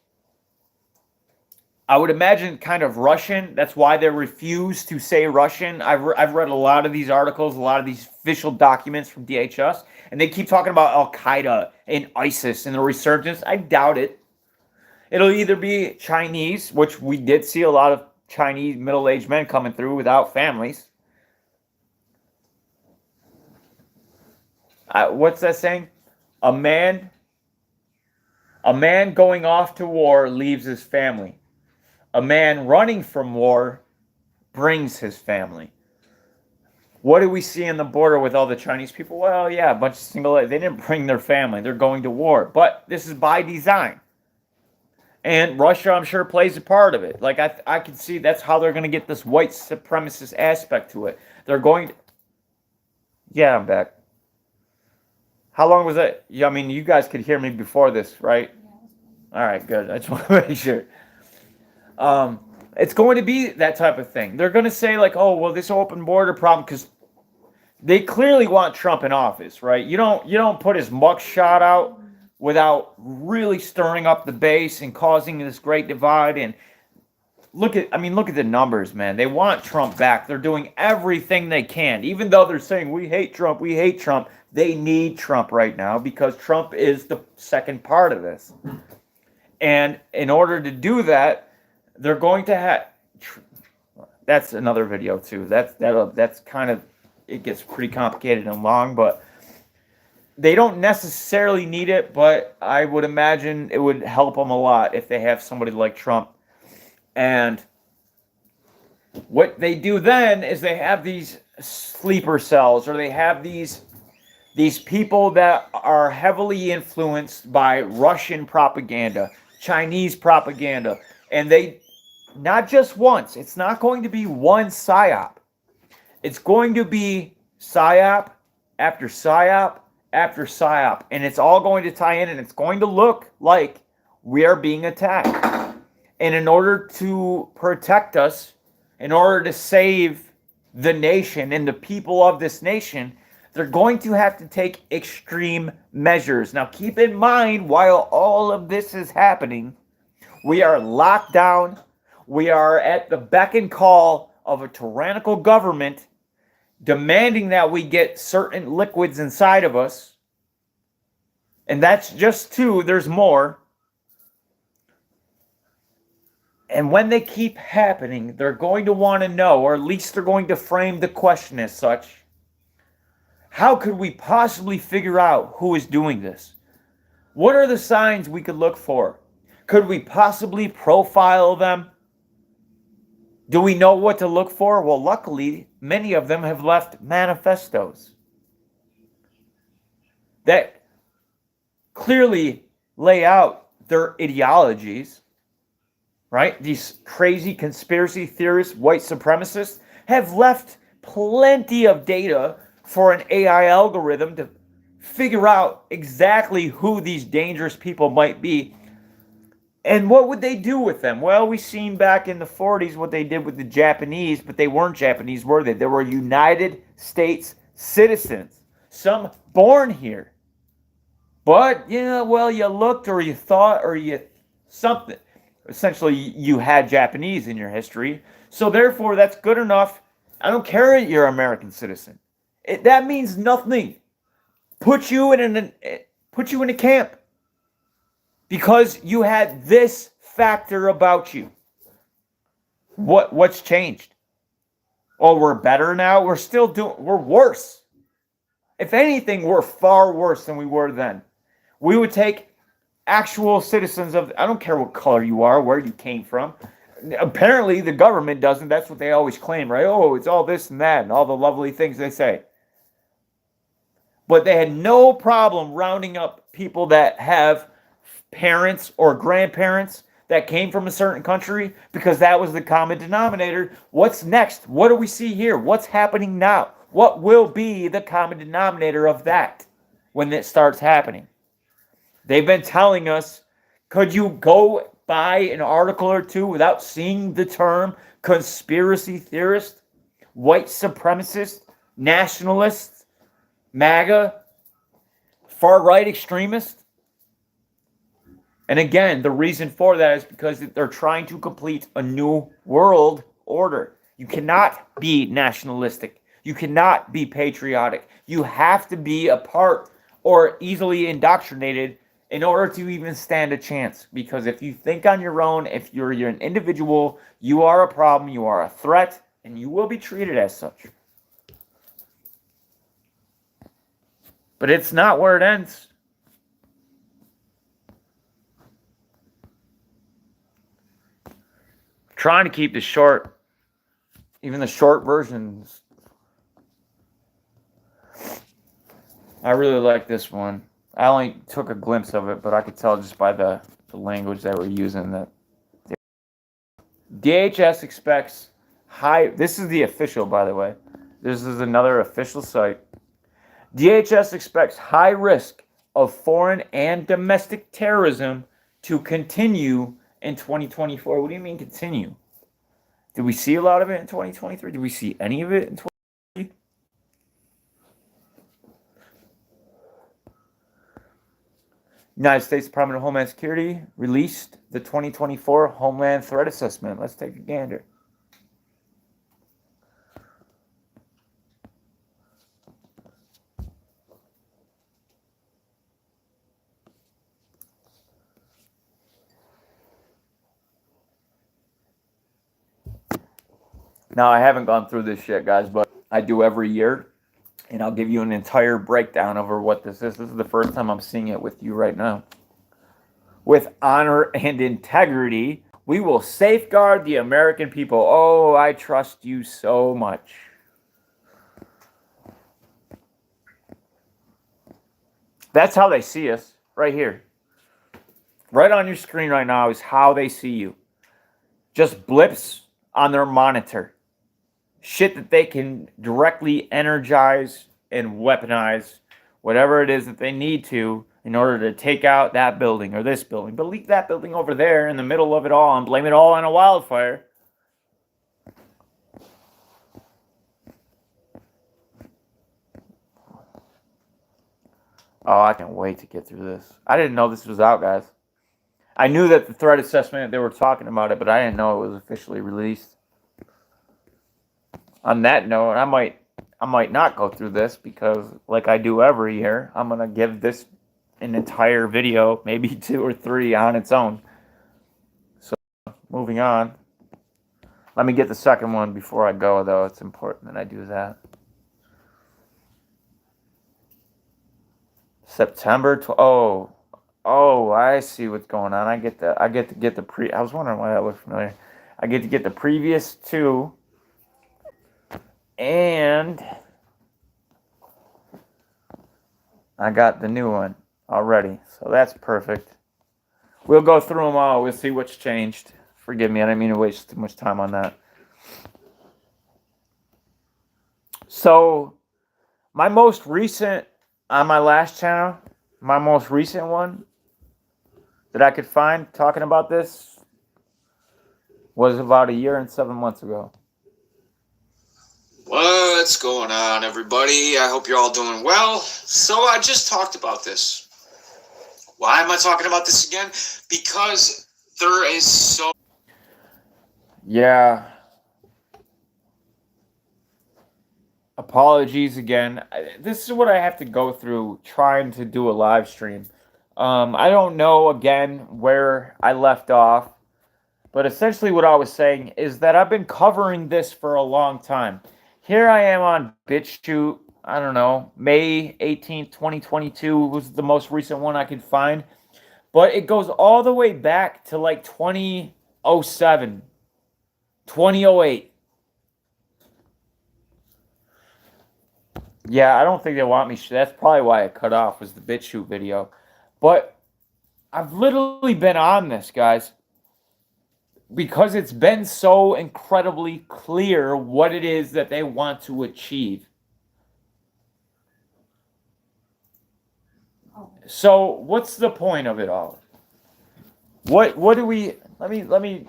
I would imagine kind of Russian. That's why they refuse to say Russian. I've read a lot of these articles, a lot of these official documents from DHS, and they keep talking about Al-Qaeda and ISIS and the resurgence. I doubt it. It'll either be Chinese, which we did see a lot of Chinese middle-aged men coming through without families. What's that saying? A man going off to war leaves his family. A man running from war brings his family. What do we see in the border with all the Chinese people? Well, yeah, a bunch of they didn't bring their family. They're going to war. But this is by design. And Russia, I'm sure, plays a part of it. Like, I can see that's how they're going to get this white supremacist aspect to it. They're going to... Yeah, I'm back. How long was that? Yeah, I mean, you guys could hear me before this, right? All right, good. I just want to make sure. It's going to be that type of thing. They're going to say, like, oh, well, this open border problem, because they clearly want Trump in office, right? You don't put his mugshot out without really stirring up the base and causing this great divide. And look at the numbers, man. They want Trump back. They're doing everything they can. Even though they're saying, we hate Trump, they need Trump right now because Trump is the second part of this. And in order to do that, they're going to have... That's another video, too. That's kind of... It gets pretty complicated and long, but... They don't necessarily need it, but I would imagine it would help them a lot if they have somebody like Trump. And what they do then is they have these sleeper cells, or they have these people that are heavily influenced by Russian propaganda, Chinese propaganda, and they not just once. It's not going to be one psyop. It's going to be psyop after psyop after psyop. And it's all going to tie in, and it's going to look like we are being attacked. And in order to protect us, in order to save the nation and the people of this nation, they're going to have to take extreme measures. Now, keep in mind, while all of this is happening, we are locked down. We are at the beck and call of a tyrannical government demanding that we get certain liquids inside of us. And that's just two. There's more. And when they keep happening, they're going to want to know, or at least they're going to frame the question as such. How could we possibly figure out who is doing this? What are the signs we could look for? Could we possibly profile them? Do we know what to look for? Well, luckily, many of them have left manifestos that clearly lay out their ideologies, right? These crazy conspiracy theorists, white supremacists, have left plenty of data for an AI algorithm to figure out exactly who these dangerous people might be. And what would they do with them? Well, we seen back in the 40s what they did with the Japanese, but they weren't Japanese, were they? They were United States citizens, some born here. But, yeah, well, you looked or you thought or you something. Essentially, you had Japanese in your history. So therefore, that's good enough. I don't care that you're an American citizen. That means nothing. Put you in a camp because you had this factor about you. What's changed? Oh, we're better now. We're worse. If anything, we're far worse than we were then. We would take actual citizens of, I don't care what color you are, where you came from. Apparently, the government doesn't. That's what they always claim, right? Oh, it's all this and that and all the lovely things they say. But they had no problem rounding up people that have parents or grandparents that came from a certain country because that was the common denominator. What's next? What do we see here? What's happening now? What will be the common denominator of that when it starts happening? They've been telling us, could you go buy an article or two without seeing the term conspiracy theorist, white supremacist, nationalist, MAGA, far-right extremist? And again, the reason for that is because they're trying to complete a new world order. You cannot be nationalistic. You cannot be patriotic. You have to be a part or easily indoctrinated in order to even stand a chance. Because if you think on your own, if you're an individual, you are a problem, you are a threat, and you will be treated as such. But it's not where it ends. Trying to keep this short. Even the short versions. I really like this one. I only took a glimpse of it, but I could tell just by the language that we're using that DHS expects high. This is the official, by the way. This is another official site. DHS expects high risk of foreign and domestic terrorism to continue in 2024. What do you mean continue? Did we see a lot of it in 2023? Did we see any of it in 2023? United States Department of Homeland Security released the 2024 Homeland Threat Assessment. Let's take a gander. Now, I haven't gone through this yet, guys, but I do every year, and I'll give you an entire breakdown over what this is. This is the first time I'm seeing it with you right now. With honor and integrity, we will safeguard the American people. Oh, I trust you so much. That's how they see us, right here. Right on your screen right now is how they see you. just blips on their monitor. Shit that they can directly energize and weaponize whatever it is that they need to in order to take out that building or this building. But leave that building over there in the middle of it all and blame it all on a wildfire. Oh, I can't wait to get through this. I didn't know this was out, guys. I knew that the threat assessment, they were talking about it, but I didn't know it was officially released. On that note, I might not go through this because, like I do every year, I'm going to give this an entire video, maybe 2 or 3 on its own. So, moving on. Let me get the second one before I go, though. It's important that I do that. September 12th. Oh, I see what's going on. I get to get the I was wondering why that looked familiar. I get to get the previous 2. And I got the new one already. So that's perfect. We'll go through them all. We'll see what's changed. Forgive me, I didn't mean to waste too much time on that. So, my most recent, on my last channel, my most recent one that I could find talking about this was about 1 year and 7 months ago. What's going on, everybody? I hope you're all doing well. So I just talked about this. Why am I talking about this again? Because there is so... Yeah. Apologies again. This is what I have to go through trying to do a live stream. I don't know, again, where I left off. But essentially what I was saying is that I've been covering this for a long time. Here I am on BitChute, I don't know, May 18th, 2022 was the most recent one I could find. But it goes all the way back to like 2007, 2008. Yeah, I don't think they want me. That's probably why I cut off, was the BitChute video. But I've literally been on this, guys, because it's been so incredibly clear what it is that they want to achieve. So what's the point of it all? What do we, let me,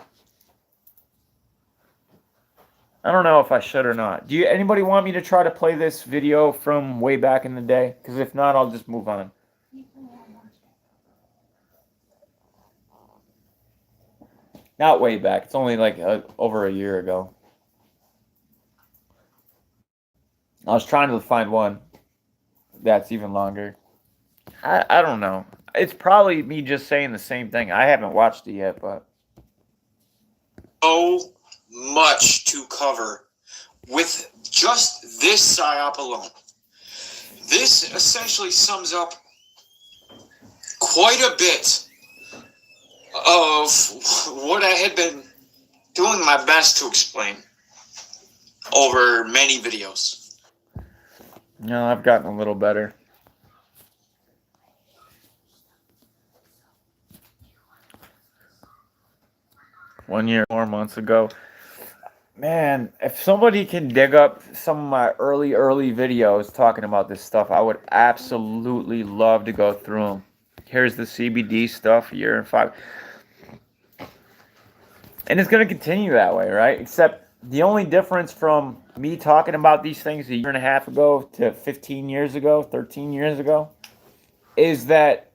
I don't know if I should or not. Do anybody want me to try to play this video from way back in the day? Because if not, I'll just move on. Not way back. It's only like over a year ago. I was trying to find one that's even longer. I don't know. It's probably me just saying the same thing. I haven't watched it yet, but... so much to cover with just this PSYOP alone. This essentially sums up quite a bit of what I had been doing my best to explain over many videos. No, I've gotten a little better. One year, 4 months ago. Man, if somebody can dig up some of my early videos talking about this stuff, I would absolutely love to go through them. Here's the CBD stuff, 1 year and 5. And it's going to continue that way, right? Except the only difference from me talking about these things 1.5 years ago to 15 years ago, 13 years ago, is that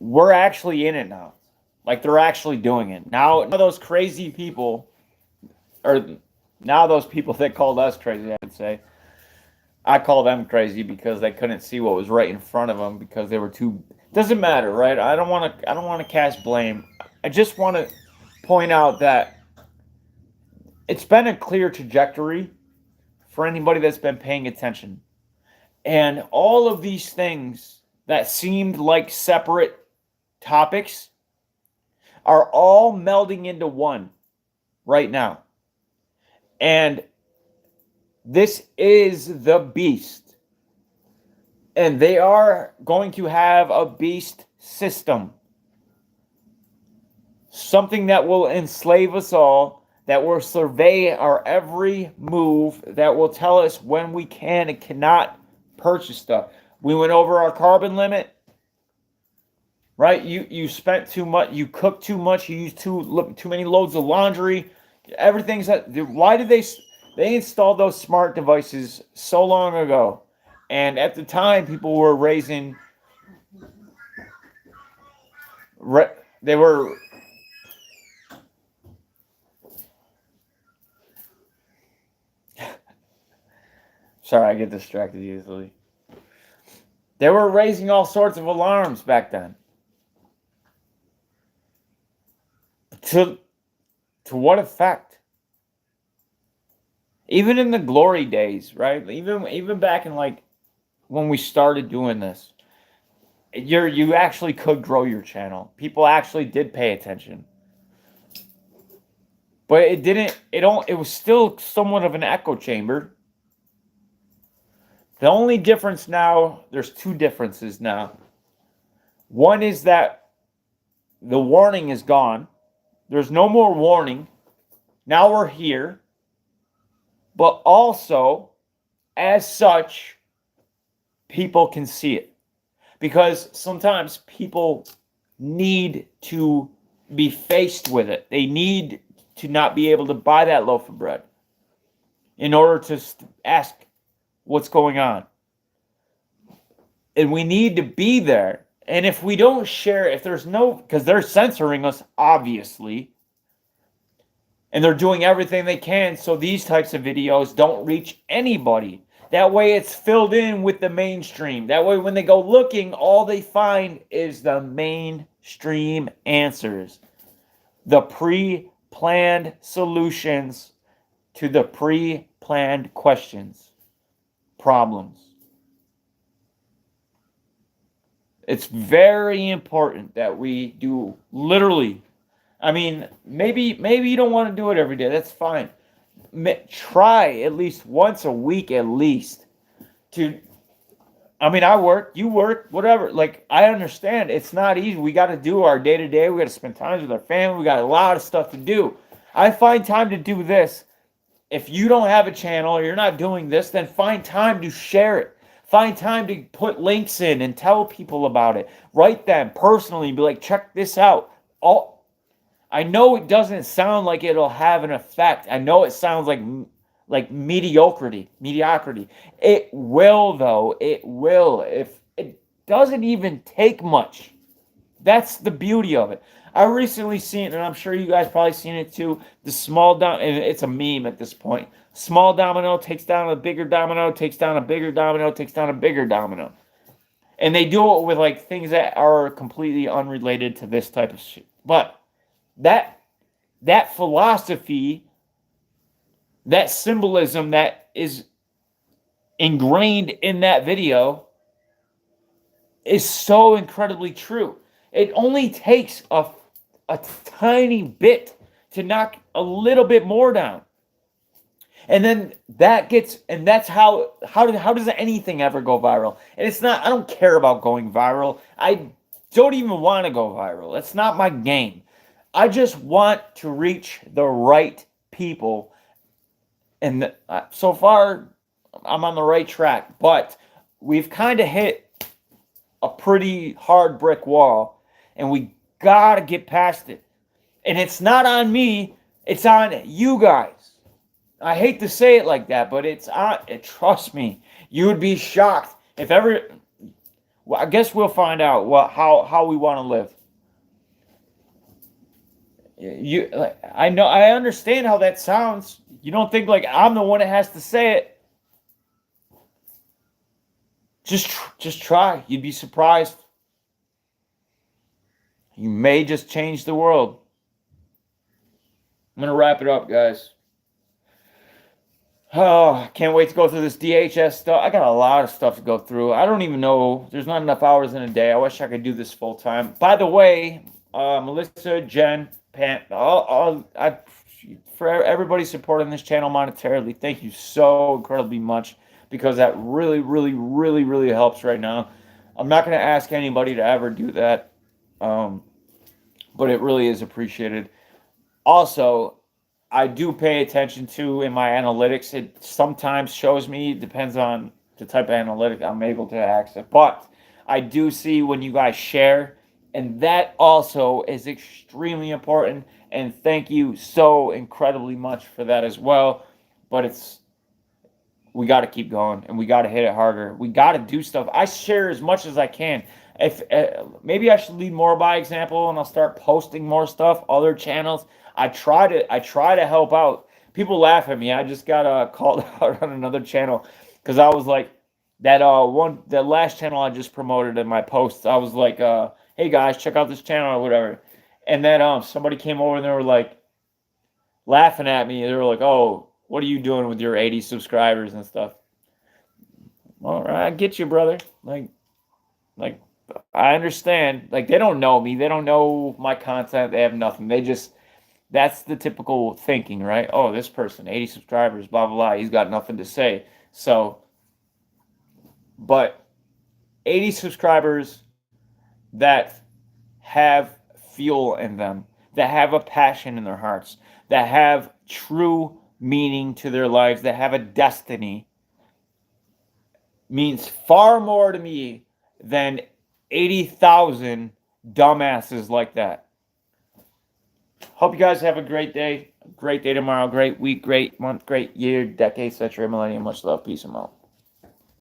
we're actually in it now. Like, they're actually doing it. Now those crazy people, or now those people that called us crazy, I would say, I call them crazy because they couldn't see what was right in front of them because they were too... Doesn't matter, right? I don't want to cast blame. I just want to point out that it's been a clear trajectory for anybody that's been paying attention. And all of these things that seemed like separate topics are all melding into one right now. And this is the beast. And they are going to have a beast system. something that will enslave us all, that will survey our every move, that will tell us when we can and cannot purchase stuff. We went over our carbon limit, right? You spent too much, you cooked too much, you used too many loads of laundry. Everything's that. Why did they installed those smart devices so long ago? And at the time, people were raising. They were. Sorry, I get distracted easily. They were raising all sorts of alarms back then. To what effect? Even in the glory days, right? Even back in like when we started doing this, you actually could grow your channel. People actually did pay attention. But it was still somewhat of an echo chamber. The only difference now, there's two differences now. One is that the warning is gone. There's no more warning. Now we're here. But also, as such, people can see it. Because sometimes people need to be faced with it. They need to not be able to buy that loaf of bread in order to ask what's going on. And we need to be there. And if we don't share, if there's no, because they're censoring us, obviously, and they're doing everything they can so these types of videos don't reach anybody. That way it's filled in with the mainstream. That way when they go looking, all they find is the mainstream answers. The pre-planned solutions to the pre-planned questions, problems. It's very important that we do literally. I mean, maybe you don't want to do it every day. That's fine. Try at least once a week at least to. I mean, I work, you work, whatever. Like, I understand it's not easy. We got to do our day to day. We got to spend time with our family. We got a lot of stuff to do. I find time to do this. If you don't have a channel or you're not doing this, then find time to share it. Find time to put links in and tell people about it. Write them personally. Be like, check this out. I know it doesn't sound like it'll have an effect. I know it sounds like mediocrity. It will, though. It will. If it doesn't even take much. That's the beauty of it. I recently seen, and I'm sure you guys probably seen it too, the small domino, and it's a meme at this point. Small domino takes down a bigger domino, takes down a bigger domino, takes down a bigger domino. And they do it with like things that are completely unrelated to this type of shit. But that philosophy, that symbolism that is ingrained in that video is so incredibly true. It only takes a tiny bit to knock a little bit more down. And then that's how does anything ever go viral? And it's not, I don't care about going viral. I don't even want to go viral. That's not my game. I just want to reach the right people. And so far, I'm on the right track. But we've kind of hit a pretty hard brick wall. And we got to get past it. And it's not on me. It's on you guys. I hate to say it like that, but it's on. Trust me. You would be shocked if ever. Well, I guess we'll find out how we want to live. I know, I understand how that sounds. You don't think like I'm the one that has to say it. Just try. You'd be surprised. You may just change the world. I'm gonna wrap it up, guys. Oh, I can't wait to go through this DHS stuff. I got a lot of stuff to go through. I don't even know. There's not enough hours in a day. I wish I could do this full time. By the way, Melissa, Jen, Pam, for everybody supporting this channel monetarily, thank you so incredibly much, because that really, really, really, really helps right now. I'm not going to ask anybody to ever do that. But but it really is appreciated. Also, I do pay attention to in my analytics. It sometimes shows me, depends on the type of analytic I'm able to access. But I do see when you guys share, and that also is extremely important. And thank you so incredibly much for that as well. But we got to keep going, and we got to hit it harder. We got to do stuff. I share as much as I can. If maybe I should lead more by example, and I'll start posting more stuff. Other channels. I try to help out. People laugh at me. I just got called out on another channel because I was like that last channel I just promoted in my posts. I was like, hey guys, check out this channel or whatever. And then somebody came over and they were like laughing at me. They were like, oh, what are you doing with your 80 subscribers and stuff? All right, I get you, brother. Like I understand. Like, they don't know me. They don't know my content. They have nothing. That's the typical thinking, right? Oh, this person, 80 subscribers, blah, blah, blah. He's got nothing to say. So, but 80 subscribers that have fuel in them, that have a passion in their hearts, that have true meaning to their lives, that have a destiny, means far more to me than 80,000 dumbasses like that. Hope you guys have a great day tomorrow, great week, great month, great year, decade, century, millennium. Much love, peace, and out.